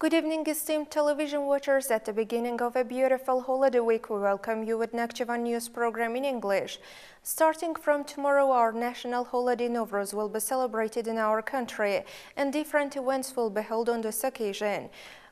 Good evening, esteemed television watchers. At the beginning of a beautiful holiday week, we welcome you with Nakhchivan news program in English. Starting from tomorrow, our national holiday Nowruz will be celebrated in our country, and different events will be held on this occasion.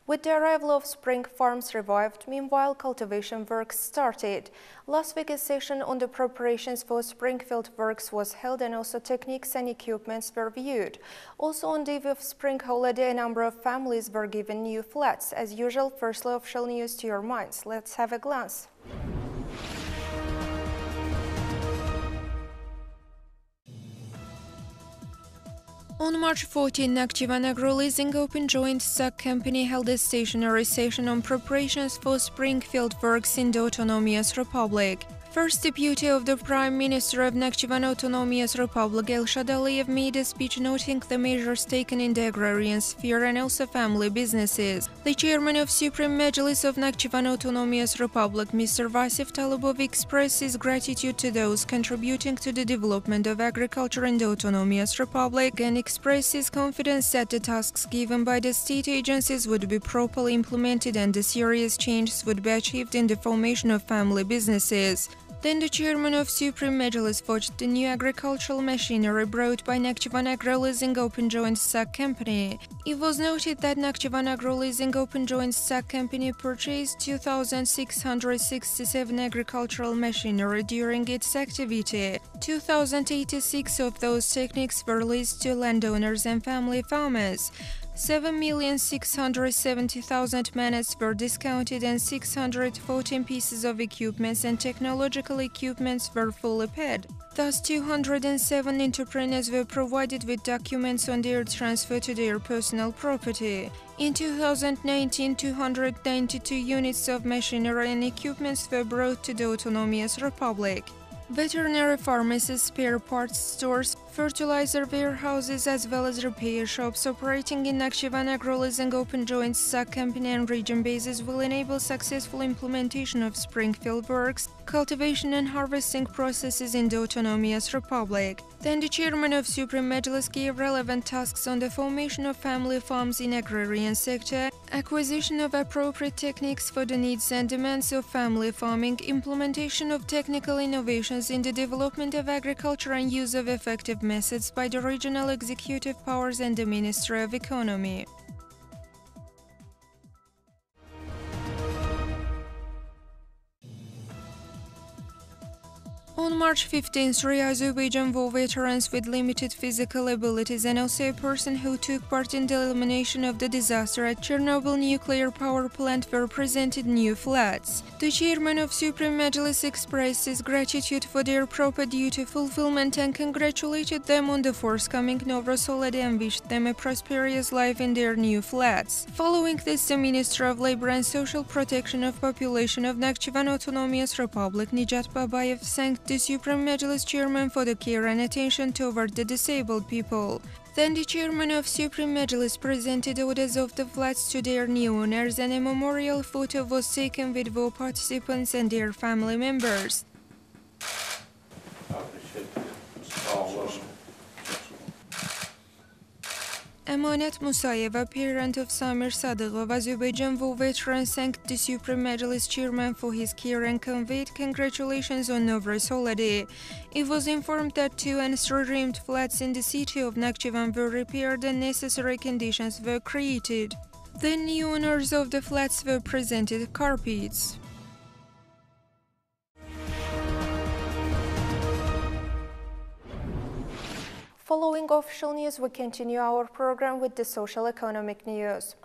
With the arrival of spring, farms revived. Meanwhile, cultivation works started. Last week's session on the preparations for spring field works was held, and also techniques and equipments were viewed. Also on the eve of spring holiday, a number of families were given new flats. As usual, firstly, official news to your minds. Let's have a glance. On March 14, Nakhchivan Agro-Leasing Open Joint Stock Company held a stationary session on preparations for spring field works in the Autonomous Republic. First Deputy of the Prime Minister of Nakhchivan Autonomous Republic, Elshad Aliyev, made a speech noting the measures taken in the agrarian sphere and also family businesses. The chairman of Supreme Majlis of Nakhchivan Autonomous Republic, Mr. Vasif Talibov, expressed his gratitude to those contributing to the development of agriculture in the Autonomous Republic and expressed his confidence that the tasks given by the state agencies would be properly implemented and the serious changes would be achieved in the formation of family businesses. Then the chairman of Supreme Majlis watched the new agricultural machinery brought by Nakhchivan Agro-Leasing Open Joint Stock Company. It was noted that Nakhchivan Agro-Leasing Open Joint Stock Company purchased 2,667 agricultural machinery during its activity. 2,086 of those techniques were leased to landowners and family farmers. 7,670,000 manets were discounted and 614 pieces of equipments and technological equipments were fully paid. Thus, 207 entrepreneurs were provided with documents on their transfer to their personal property. In 2019, 292 units of machinery and equipments were brought to the Autonomous Republic. Veterinary pharmacies, spare parts stores, fertilizer warehouses, as well as repair shops operating in Nakhchivan Agro-Leasing Open Joint Stock Company and region bases will enable successful implementation of spring field works, cultivation and harvesting processes in the Autonomous Republic. Then the chairman of Supreme Majlis gave relevant tasks on the formation of family farms in agrarian sector, acquisition of appropriate techniques for the needs and demands of family farming, implementation of technical innovations in the development of agriculture and use of effective methods by the regional executive powers and the Ministry of Economy. On March 15, 3 Azerbaijan war veterans with limited physical abilities and also a person who took part in the elimination of the disaster at Chernobyl nuclear power plant were presented new flats. The chairman of Supreme Majlis expressed his gratitude for their proper duty fulfillment and congratulated them on the forthcoming Nowruz holiday and wished them a prosperous life in their new flats. Following this, the Minister of Labor and Social Protection of Population of Nakhchivan Autonomous Republic, Nijat Babayev, thanked the Supreme Majlis chairman for the care and attention toward the disabled people. Then the chairman of Supreme Majlis presented orders of the flats to their new owners and a memorial photo was taken with war participants and their family members. Amanat Musayeva, parent of Samir Sadyghov, Azerbaijan war veteran, thanked the Supreme Majlis chairman for his care and conveyed congratulations on Nowruz holiday. It was informed that 2 and 3-roomed flats in the city of Nakhchivan were repaired and necessary conditions were created. The new owners of the flats were presented carpets. Following official news, we continue our program with the social-economic news.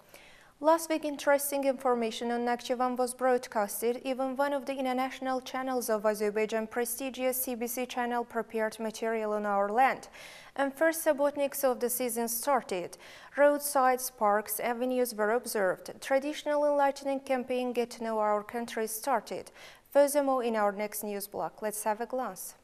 Last week, interesting information on Nakhchivan was broadcasted. Even one of the international channels of Azerbaijan, prestigious CBC channel, prepared material on our land. And first subotniks of the season started. Roadsides, parks, avenues were observed. Traditional enlightening campaign Get to Know Our Country started. Furthermore, in our next news block, let's have a glance.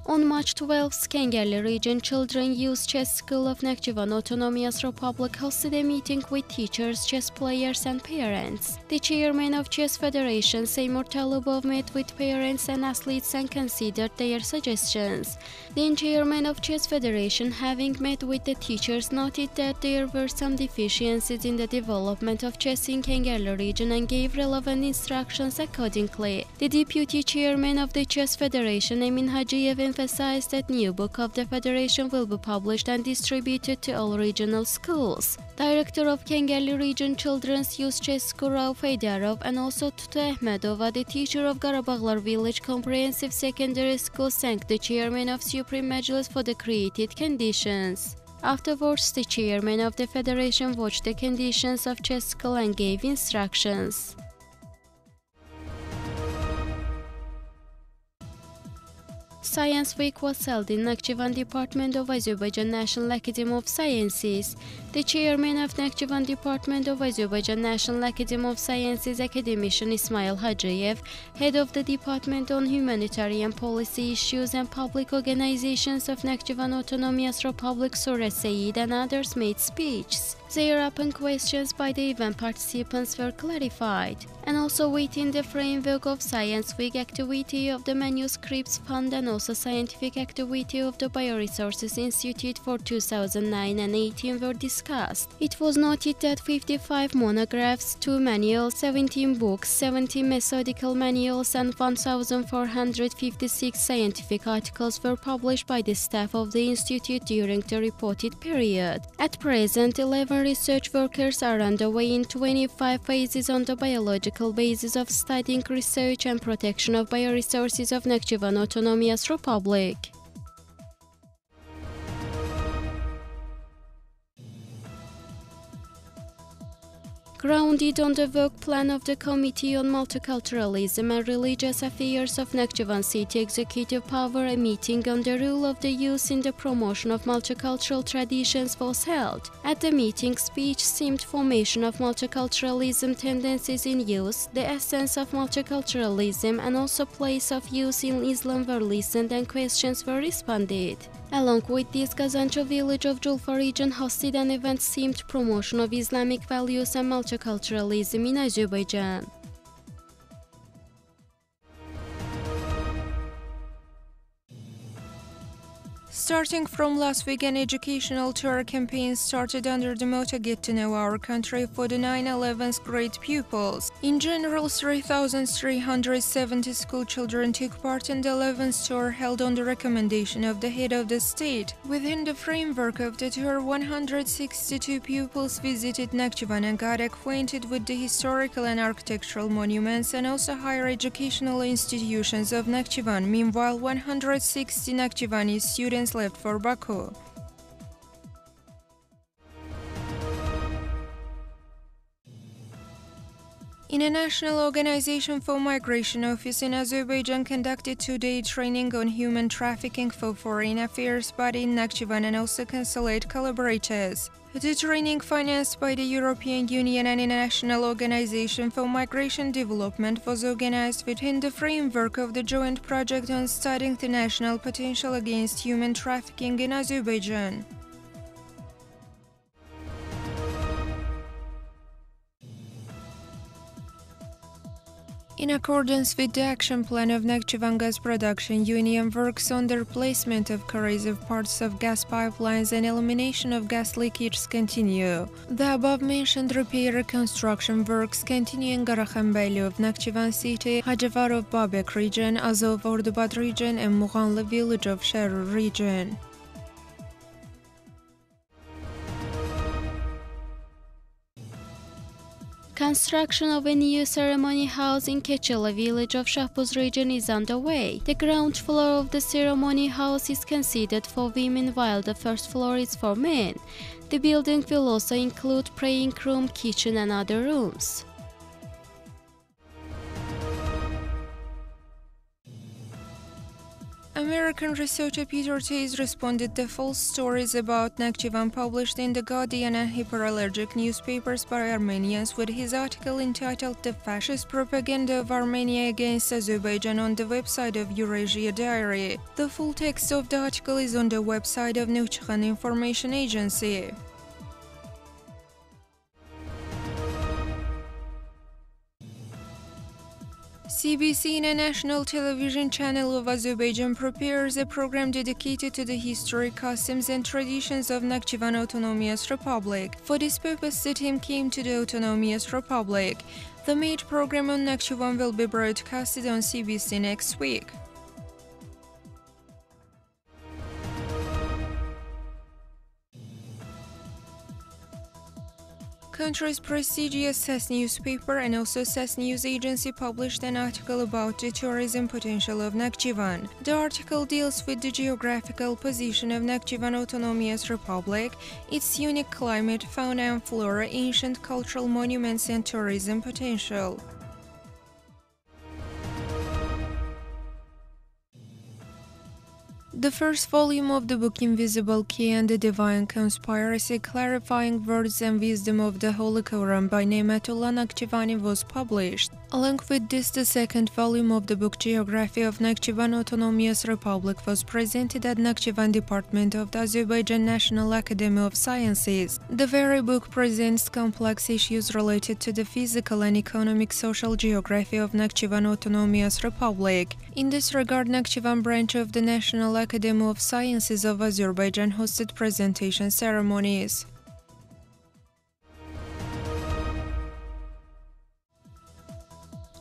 On March 12th, Kengerli Region Children Youth Chess School of Nakhchivan Autonomous Republic hosted a meeting with teachers, chess players and parents. The chairman of Chess Federation, Seymour Talubov, met with parents and athletes and considered their suggestions. Then chairman of Chess Federation, having met with the teachers, noted that there were some deficiencies in the development of chess in Kengerli region and gave relevant instructions accordingly. The deputy chairman of the Chess Federation, Emin Hacıyev, emphasized that new book of the Federation will be published and distributed to all regional schools. Director of Kengerli Region Children's Youth Chess School, Rauf Eydarov, and also Tutu Ahmedova, the teacher of Qarabağlar Village Comprehensive Secondary School, thanked the chairman of Supreme Majlis for the created conditions. Afterwards, the chairman of the Federation watched the conditions of chess school and gave instructions. Science Week was held in Nakhchivan Department of Azerbaijan National Academy of Sciences. The chairman of Nakhchivan Department of Azerbaijan National Academy of Sciences, academician Ismail Hacıyev, head of the Department on Humanitarian Policy Issues and Public Organizations of Nakhchivan Autonomous Republic, Surat Sayed, and others made speeches. Their open questions by the event participants were clarified. And also within the framework of Science Week, activity of the Manuscripts Fund and also scientific activity of the Bioresources Institute for 2009 and 18 were discussed. It was noted that 55 monographs, 2 manuals, 17 books, 17 methodical manuals and 1,456 scientific articles were published by the staff of the institute during the reported period. At present, 11 research workers are underway in 25 phases on the biological basis of studying research and protection of bioresources of Nakhchivan Autonomous Republic. Grounded on the work plan of the Committee on Multiculturalism and Religious Affairs of Nakhchivan City Executive Power, a meeting on the role of the youth in the promotion of multicultural traditions was held. At the meeting, speech themed formation of multiculturalism tendencies in youth, the essence of multiculturalism, and also place of youth in Islam were listened and questions were responded. Along with this, Kazancho village of Julfa region hosted an event themed promotion of Islamic values and multiculturalism in Azerbaijan. Starting from last week, an educational tour campaign started under the motto "Get to Know Our Country" for the 9/11 grade pupils. In general, 3,370 school children took part in the 11th tour held on the recommendation of the head of the state. Within the framework of the tour, 162 pupils visited Nakhchivan and got acquainted with the historical and architectural monuments and also higher educational institutions of Nakhchivan. Meanwhile, 160 Nakhchivani students left for Baku. In a national organization for migration office in Azerbaijan conducted two-day training on human trafficking for foreign affairs body in Nakhchivan and also consulate collaborators. The training, financed by the European Union and a national organization for migration development, was organized within the framework of the joint project on studying the national potential against human trafficking in Azerbaijan. In accordance with the action plan of Nakhchivan Gas Production Union, works on the replacement of corrosive parts of gas pipelines and elimination of gas leakages continue. The above-mentioned repair reconstruction works continue in Garakhanbeyli of Nakhchivan City, Hajavar of Babek region, Azov Ordubad region, and Mughanli village of Sharur region. Construction of a new ceremony house in Keçeli village of Shahbuz region is underway. The ground floor of the ceremony house is considered for women while the first floor is for men. The building will also include praying room, kitchen and other rooms. American researcher Peter Tays responded to false stories about Nakhchivan published in The Guardian and hyperallergic newspapers by Armenians with his article entitled The Fascist Propaganda of Armenia Against Azerbaijan on the website of Eurasia Diary. The full text of the article is on the website of Nakhchivan Information Agency. CBC, a national television channel of Azerbaijan, prepares a program dedicated to the history, customs and traditions of Nakhchivan Autonomous Republic. For this purpose, the team came to the Autonomous Republic. The main program on Nakhchivan will be broadcasted on CBC next week. Country's prestigious SAS newspaper and also SAS news agency published an article about the tourism potential of Nakhchivan. The article deals with the geographical position of Nakhchivan Autonomous Republic, its unique climate, fauna and flora, ancient cultural monuments and tourism potential. The first volume of the book Invisible Key and the Divine Conspiracy, Clarifying Words and Wisdom of the Holy Quran by Nematullah Nakhchivani was published. Along with this, the second volume of the book Geography of Nakhchivan Autonomous Republic was presented at Nakhchivan Department of the Azerbaijan National Academy of Sciences. The very book presents complex issues related to the physical and economic social geography of Nakhchivan Autonomous Republic. In this regard, Nakhchivan branch of the National Academy of Sciences of Azerbaijan hosted presentation ceremonies.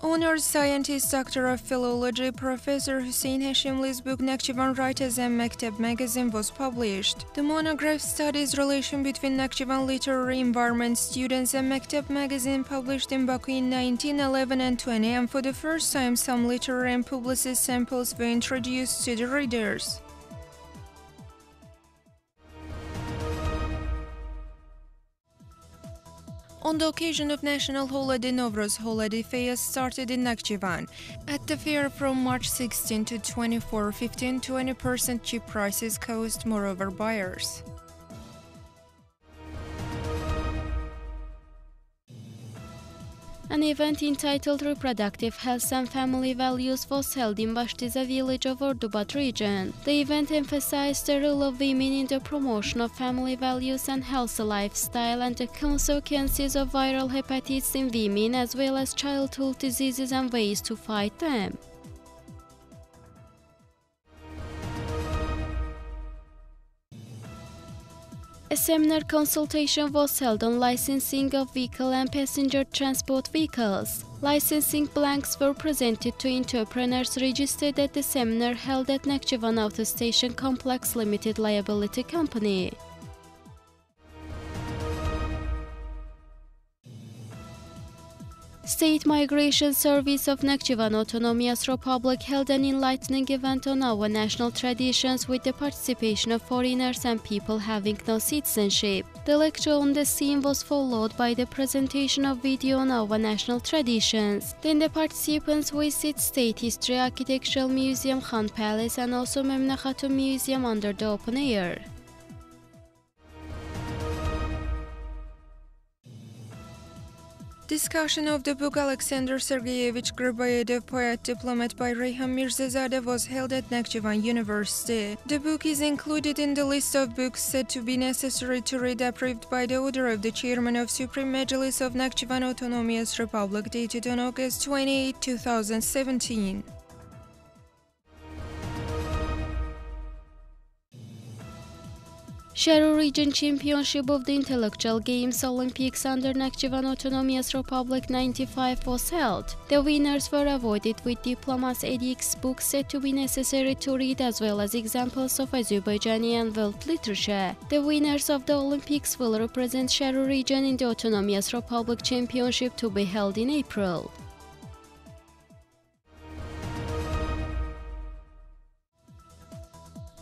Honored scientist, doctor of philology, Professor Hussein Hashimli's book Nakhchivan Writers and Mekteb magazine was published. The monograph studies relation between Nakhchivan literary environment students and Mekteb magazine published in Baku in 1911 and 20, and for the first time some literary and publicist samples were introduced to the readers. On the occasion of national holiday, Nowruz holiday fair started in Nakhchivan. At the fair from March 16 to 24, 15–20% cheap prices caused moreover buyers. An event entitled Reproductive Health and Family Values was held in Bashtiza village of Ordubat region. The event emphasized the role of women in the promotion of family values and healthy lifestyle and the consequences of viral hepatitis in women as well as childhood diseases and ways to fight them. A seminar consultation was held on licensing of vehicle and passenger transport vehicles. Licensing blanks were presented to entrepreneurs registered at the seminar held at Nakhchivan Auto Station Complex Limited Liability Company. State Migration Service of Nakhchivan Autonomous Republic held an enlightening event on our national traditions with the participation of foreigners and people having no citizenship. The lecture on the scene was followed by the presentation of video on our national traditions. Then the participants visited State History Architectural Museum, Khan Palace and also Memna Khatun Museum under the open air. Discussion of the book Alexander Sergeyevich Griboyedov, Poet Diplomat by Reyhan Mirzazadeh was held at Nakhchivan University. The book is included in the list of books said to be necessary to read approved by the order of the Chairman of Supreme Majlis of Nakhchivan Autonomous Republic dated on August 28, 2017. Sharu Region Championship of the Intellectual Games Olympics under Nakhchivan Autonomous Republic 95 was held. The winners were awarded with diplomas, edicts, books said to be necessary to read as well as examples of Azerbaijani and world literature. The winners of the Olympics will represent Sharu Region in the Autonomous Republic Championship to be held in April.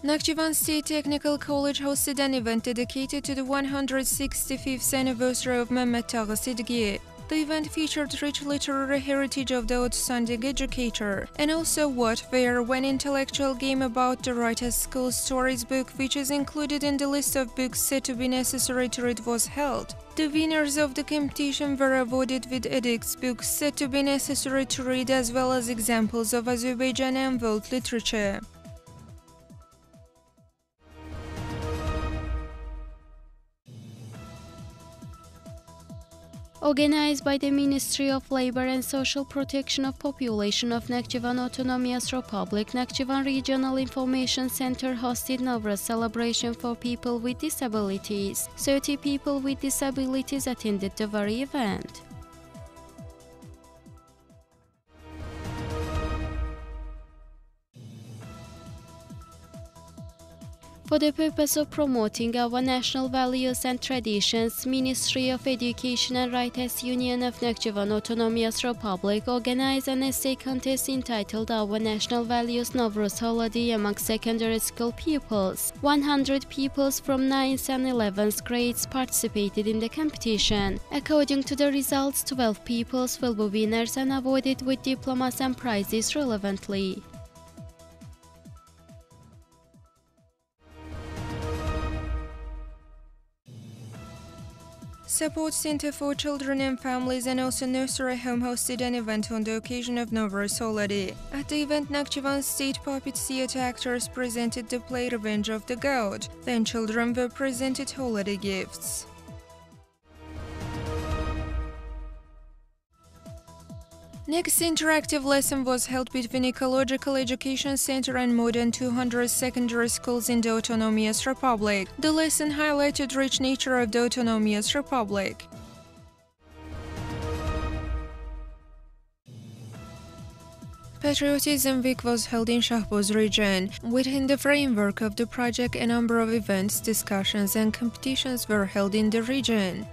Nakhchivan State Technical College hosted an event dedicated to the 165th anniversary of Mehmet Taghi Sidgi. The event featured rich literary heritage of the outstanding educator, and also What, Where, When intellectual game about the writer's school stories book, which is included in the list of books said to be necessary to read, was held. The winners of the competition were awarded with edicts, books said to be necessary to read, as well as examples of Azerbaijan and world literature. Organized by the Ministry of Labor and Social Protection of Population of Nakhchivan Autonomous Republic, Nakhchivan Regional Information Center hosted Nowruz celebration for people with disabilities. 30 people with disabilities attended the very event. For the purpose of promoting our national values and traditions, Ministry of Education and Writers Union of Nakhchivan Autonomous Republic organized an essay contest entitled Our National Values Nowruz Holiday among secondary school pupils. 100 pupils from 9th and 11th grades participated in the competition. According to the results, 12 pupils will be winners and awarded with diplomas and prizes relevantly. Support Center for Children and Families and also Nursery Home hosted an event on the occasion of Nowruz holiday. At the event, Nakhchivan State Puppet Theatre actors presented the play Revenge of the God. Then children were presented holiday gifts. Next interactive lesson was held between Ecological Education Center and more than 200 secondary schools in the Autonomous Republic. The lesson highlighted rich nature of the Autonomous Republic. Patriotism Week was held in Shahboz region. Within the framework of the project, a number of events, discussions and competitions were held in the region.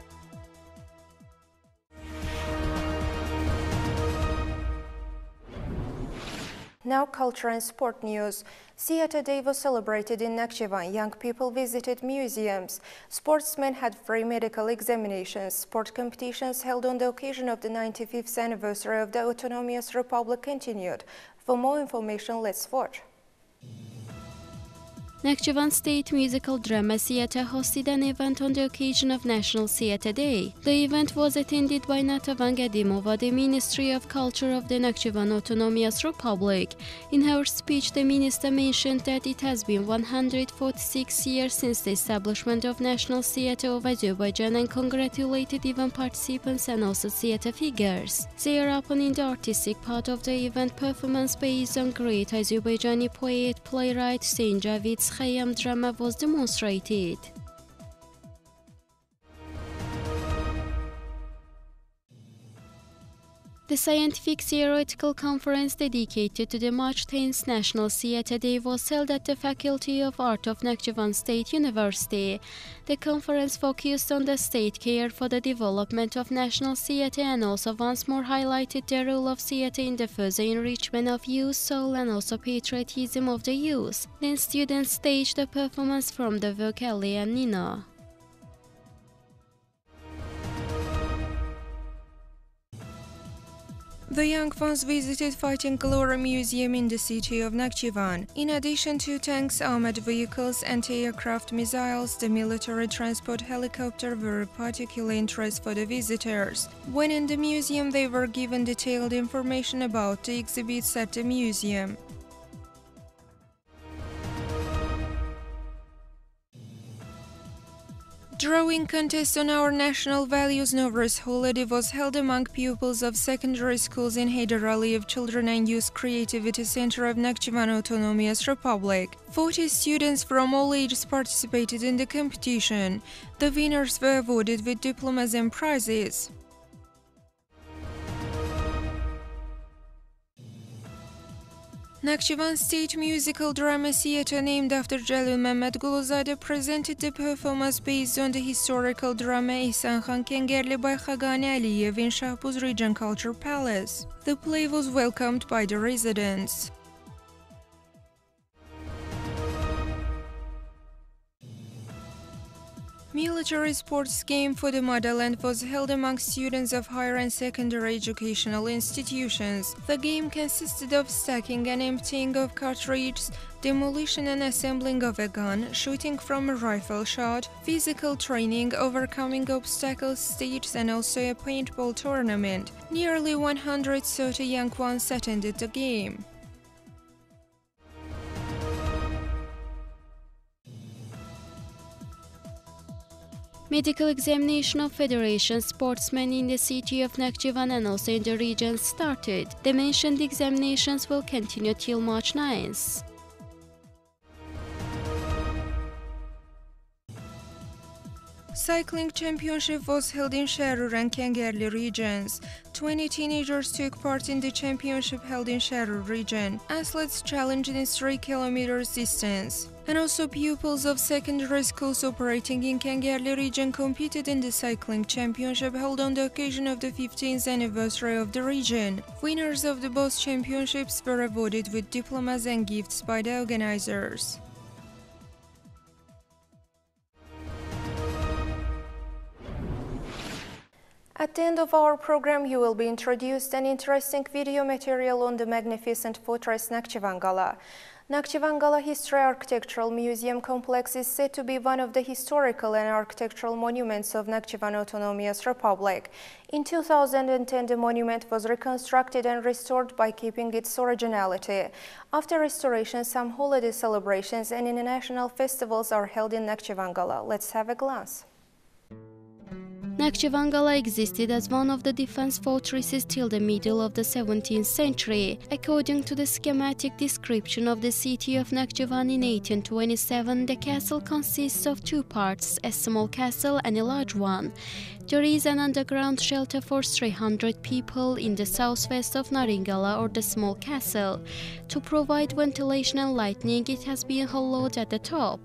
Now culture and sport news. Theatre Day was celebrated in Nakhchivan. Young people visited museums. Sportsmen had free medical examinations. Sport competitions held on the occasion of the 95th anniversary of the Autonomous Republic continued. For more information, let's watch. Nakhchivan State Musical Drama Theatre hosted an event on the occasion of National Theatre Day. The event was attended by Natavan Gadimova, the Ministry of Culture of the Nakhchivan Autonomous Republic. In her speech, the minister mentioned that it has been 146 years since the establishment of National Theatre of Azerbaijan and congratulated event participants and also theatre figures. Thereupon, in the artistic part of the event, performance based on great Azerbaijani poet, playwright Hüseyin Javid's Khayyam drama was demonstrated. The Scientific Theoretical Conference dedicated to the March 10th National Theatre Day was held at the Faculty of Art of Nakhchivan State University. The conference focused on the state care for the development of national theatre and also once more highlighted the role of theatre in the further enrichment of youth soul and also patriotism of the youth. Then students staged a performance from the work Ali and Nina. The young ones visited Fighting Glory Museum in the city of Nakhchivan. In addition to tanks, armored vehicles, anti-aircraft missiles, the military transport helicopter were of particular interest for the visitors. When in the museum, they were given detailed information about the exhibits at the museum. Drawing contest on our national values Nowruz holiday was held among pupils of secondary schools in Heydar Aliyev Children and Youth Creativity Center of Nakhchivan Autonomous Republic. 40 students from all ages participated in the competition. The winners were awarded with diplomas and prizes. Nakhchivan State Musical Drama Theatre, named after Jalil Mehmet Guluzade, presented the performance based on the historical drama Ihsan Khan Kengerli by Khagani Aliyev in Shahboz Region Culture Palace. The play was welcomed by the residents. Military sports game for the motherland was held among students of higher and secondary educational institutions. The game consisted of stacking and emptying of cartridges, demolition and assembling of a gun, shooting from a rifle shot, physical training, overcoming obstacles, stages, and also a paintball tournament. Nearly 130 young ones attended the game. Medical examination of Federation sportsmen in the city of Nakhchivan and also in the region started. The mentioned examinations will continue till March 9th. Cycling championship was held in Sharur and Kangarli regions. 20 teenagers took part in the championship held in Sharur region. Athletes challenged in 3 kilometers distance. And also pupils of secondary schools operating in Kangarli region competed in the cycling championship held on the occasion of the 15th anniversary of the region. Winners of the both championships were awarded with diplomas and gifts by the organizers. At the end of our program, you will be introduced an interesting video material on the magnificent fortress Nakhchivan Gala. Nakhchivan Gala History Architectural Museum Complex is said to be one of the historical and architectural monuments of Nakhchivan Autonomous Republic. In 2010, the monument was reconstructed and restored by keeping its originality. After restoration, some holiday celebrations and international festivals are held in Nakhchivan Gala. Let's have a glance. Nakhchivan Gala existed as one of the defense fortresses till the middle of the 17th century. According to the schematic description of the city of Nakhchivan in 1827, the castle consists of 2 parts, a small castle and a large one. There is an underground shelter for 300 people in the southwest of Naringala or the small castle. To provide ventilation and lighting, it has been hollowed at the top.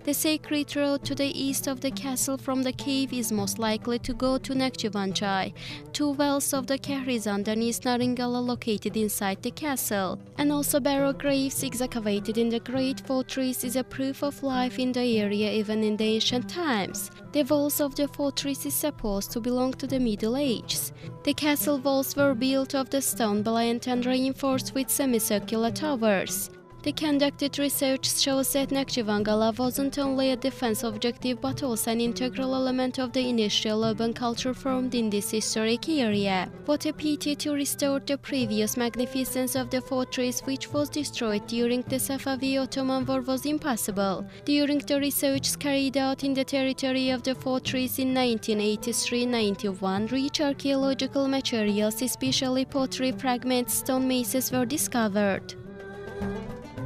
The sacred road to the east of the castle from the cave is most likely to go to Nakhchivan Chai. 2 wells of the Kahrizan and East Naringala located inside the castle. And also barrow graves excavated in the great fortress is a proof of life in the area even in the ancient times. The walls of the fortress is supposed to belong to the Middle Ages. The castle walls were built of the stone blind and reinforced with semicircular towers. The conducted research shows that Nakhchivan Gala wasn't only a defense objective but also an integral element of the initial urban culture formed in this historic area. What a pity to restore the previous magnificence of the fortress, which was destroyed during the Safavi Ottoman War, was impossible. During the research carried out in the territory of the fortress in 1983-91, rich archaeological materials, especially pottery fragments, stone maces, were discovered.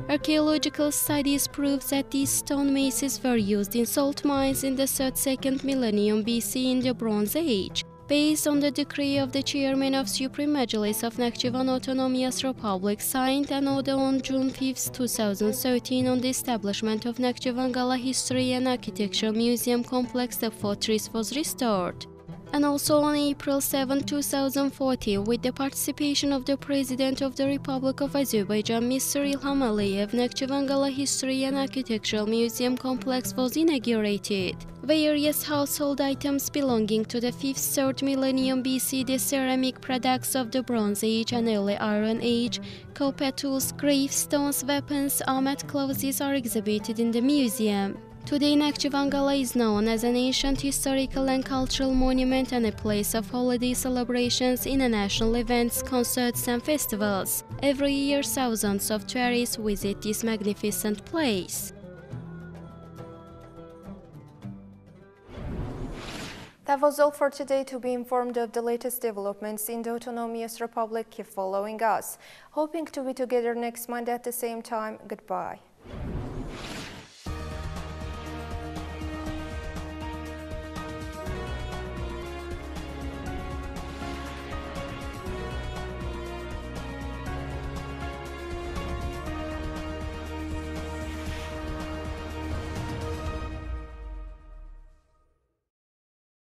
Archaeological studies prove that these stone maces were used in salt mines in the 3rd-2nd millennium BC in the Bronze Age. Based on the decree of the chairman of Supreme Majlis of Nakhchivan Autonomous Republic signed an order on June 5, 2013 on the establishment of Nakhchivan Gala History and Architecture Museum Complex, the fortress was restored. And also on April 7, 2014, with the participation of the President of the Republic of Azerbaijan, Mr. Ilham Aliyev, Nakhchivan Gala History and Architectural Museum Complex was inaugurated. Various household items belonging to the 5th-3rd millennium BC, the ceramic products of the Bronze Age and early Iron Age, copper tools, gravestones, weapons, armored clothes are exhibited in the museum. Today, Nakhchivan Gala is known as an ancient historical and cultural monument and a place of holiday celebrations, international events, concerts and festivals. Every year, thousands of tourists visit this magnificent place. That was all for today. To be informed of the latest developments in the Autonomous Republic, keep following us. Hoping to be together next Monday at the same time. Goodbye.